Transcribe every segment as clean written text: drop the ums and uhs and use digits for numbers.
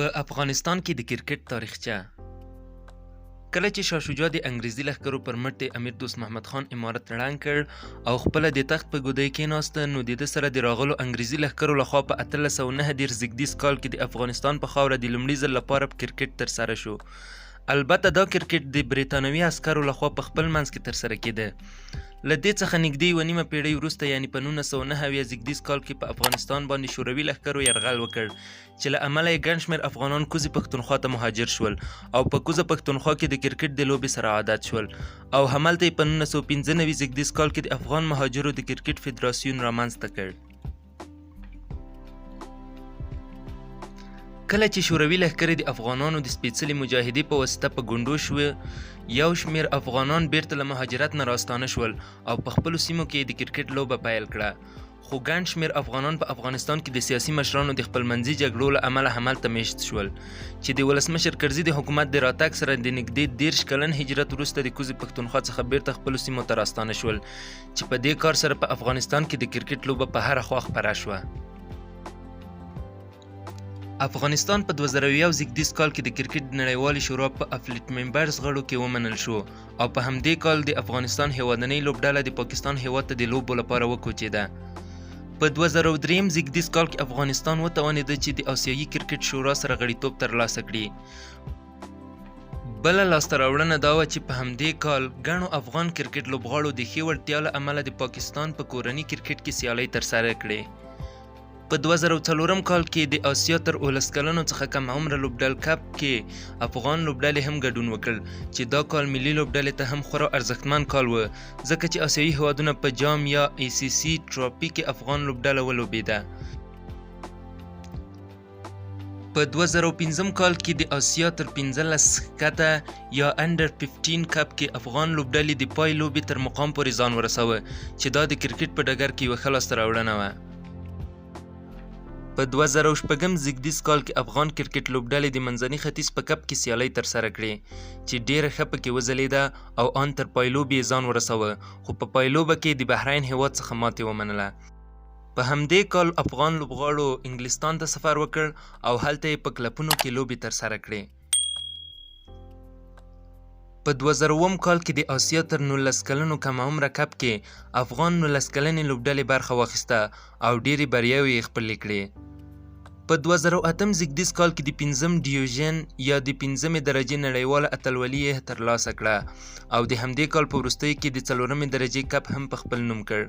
په افغانستان کې د کرکټ تاریخچه کله چې شاه شجاع د انګریزي لښکرو پر مټ د امیر دوست محمد خان امارت ړنګ کړ او خپله د تخت په ګودۍ کېناسته، نو د ده سره د راغلو انګریزي لښکرو لخوا په 1809 زیږدیز کال کې د افغانستان په خاوره د لومړي ځل لپاره کرکټ ترسره شو. البته دا کرکټ د برېټانوي عسکرو لخوا په خپل منځ کې ترسره کېده. له دې څخه نږدې یوه نیمه پېړۍ وروسته، یعنې په 1909 زیږدیز کال کې په افغانستان باندې شوروي لښکرو یرغل وکړ، چې له امله یې ګڼ شمېر افغانان کوزې پښتونخوا ته مهاجر شول او په کوزه پښتونخوا کې د کرکټ د لوبې سره عادت شول، او هملته یې په 1995 زیږدیز کال کې د افغان مهاجرو د کرکټ فدراسیون رامنځته کړ. کله چې شوروي لښکرې د افغانانو د سپېڅلې مجاهدې په واسطه په ګونډو شوه، یو شمېر افغانان بیرته له مهاجرت نه راستانه شول او په خپلو سیمو کې د کرکټ لوبه پیل کړه. خو ګڼ شمېر افغانان په افغانستان کې د سیاسي مشرانو د خپلمنځي جګړو له امله هملته میشت شول، چې د ولسمشر کرزي د حکومت د راتګ سره د نږدې 30 کلن هجرت وروسته د کوزې پښتونخوا څخه بیرته خپلو سیمو ته راستانه شول، چې په دې کار سره په افغانستان کې د کرکټ لوبه په هره خوا خپره شوه. افغانستان په 2001 زیږدیز کال کې د کرکټ د نړیوالې شورا په افلیټ ممبرز غړو کې ومنل شو، او په همدې کال د افغانستان هیوادنۍ لوبډله د پاکستان هیواد ته د لوبو لپاره وکوچېده. په 2003 زیږدیز کال کې افغانستان وتوانېده چې د آسیایي کرکټ شورا سره غړیتوب ترلاسه کړي. بله لاسته راوړنه دا وه چې په همدې کال ګڼو افغان کرکټ لوبغاړو د ښې وړتیا له امله د پاکستان په کورني کرکټ کې سیالۍ ترسره کړې. په 2004 کال کې د آسیا تر 19 کلنو څخه کم عمره لوبډل کپ کې افغان لوبډلې هم ګډون وکړ، چې دا کال ملي لوبډلې ته هم خورا ارزښتمن کال و، ځکه چې آسیایي هیوادونه په جام یا ACC ټرافي کې افغان لوبډله ولوبېده. په 2015 کال کې د آسیا تر 15 ښکته یا انډر 15 کپ کې افغان لوبډلې د پای لوبې تر مقام پورې ځان ورسوه، چې دا د کرکټ په ډګر کې یوه ښه لاسته راوړنه وه. په 2006 زیږدیز کال کې افغان کرکټ لوبډلې د منځني ختیځ په کپ کې سیالۍ ترسره کړې، چې ډېره ښه پکې وځلېده او ان تر پایلوبې یې ځان ورسوه، خو په پایلوبه کې د بحرین هیواد څخه ماتې ومنله. په همدې کال افغان لوبغاړو انګلستان ته سفر وکړ او هلته یې په کلبونو کې لوبې ترسره کړې. په 2007 کال کې د آسیا تر 19 کلنو کم عمره کپ کې افغان 19 کلنې لوبډلې برخه واخیسته او ډېرې بریاوې یې خپلې کړې. په 2008 زیږدیز کال کې د 5م ډیویژن یا د 5مې درجې نړیواله اتلولي یې ترلاسه کړه، او د همدې کال په وروستیو کې د 4مې درجې کپ هم په خپل نوم کړ.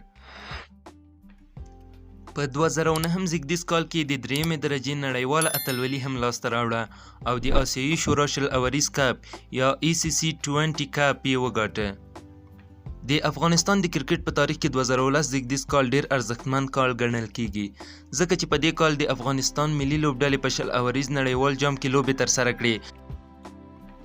په 2009 زیږدیز کال کې د 3مې درجې نړیواله اتلولي هم لاسته راوړه او د آسیایي شورا شل اوریز کپ یا ACC 20 کپ یې وګاټه. د افغانستان د کرکټ په تاریخ کې 2010 زیږدیز کال ډېر ارزښتمن کال ګڼل کیږي، ځکه چې په دې کال د افغانستان ملي لوبډلې په شل اوریز نړیوال جام کې لوبې ترسره کړې.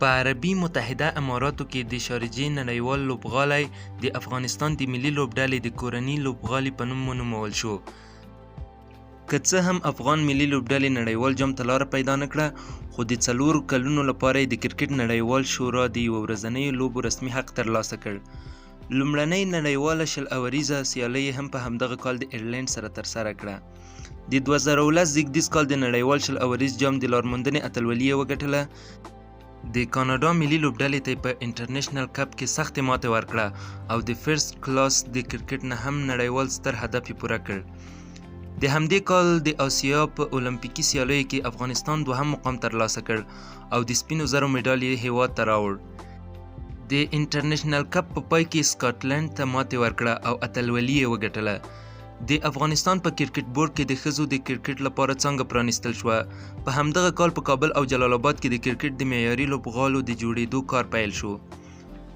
په عربي متحده اماراتو کې د شارجې نړیوال لوبغالی د افغانستان د ملي لوبډلې د کورني لوبغالي په نوم ونومول شو. که څه هم افغان ملي لوبډلې نړیوال جام ته لاره پیدا نه کړه، خو د 4 کلونو لپاره یې د کرکټ نړیوال شورا د یوه ورځنیو لوبو رسمي حق ترلاسه کړ. لومړنۍ نړیواله شل اوریزه سیالۍ هم په همدغه کال د ایرلینډ سره ترسره کړه. د 2010 زیږدیز کال د نړیوال شل اوریز جام د لارموندنې اتلولي یې وګټله. د کاناډا ملي لوبډلې ته په انټرنیشنل کپ کې سختې ماتې ورکړه او د فرست کلاس د کرکټ نه هم نړیوال ستر هدف یې پوره کړ. د همدې کال د آسیا په اولمپیکي سیالیو کې افغانستان 2م مقام ترلاسه کړ او د سپینو زرو مډال یې هیواد ته راوړ. د انټرنیشنل کپ په پای کې سکاټلند ته ماتې ورکړه او اتلولي یې وګټله. د افغانستان په کرکټ بورډ کې د ښځو د کرکټ لپاره څانګه پرانیستل شوه. په همدغه کال په کابل او جلال آباد کې د کرکټ د معیاري لوبغالو د جوړېدو کار پیل شو.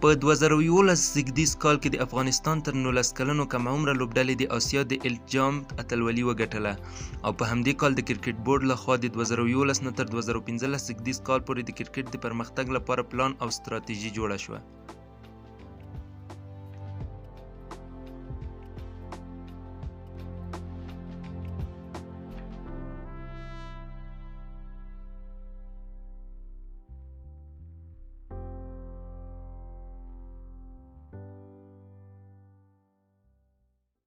په 2011 زیږدیز کال کې د افغانستان تر 19 کلنو کم عمره لوبډلې د آسیا د الجام اتلولي وګټله، او په همدې کال د کرکټ بورډ لخوا د 2011 نه تر 2015 زیږدیز کال پورې د کرکټ د پرمختګ لپاره پلان او ستراتیژي جوړه شوه.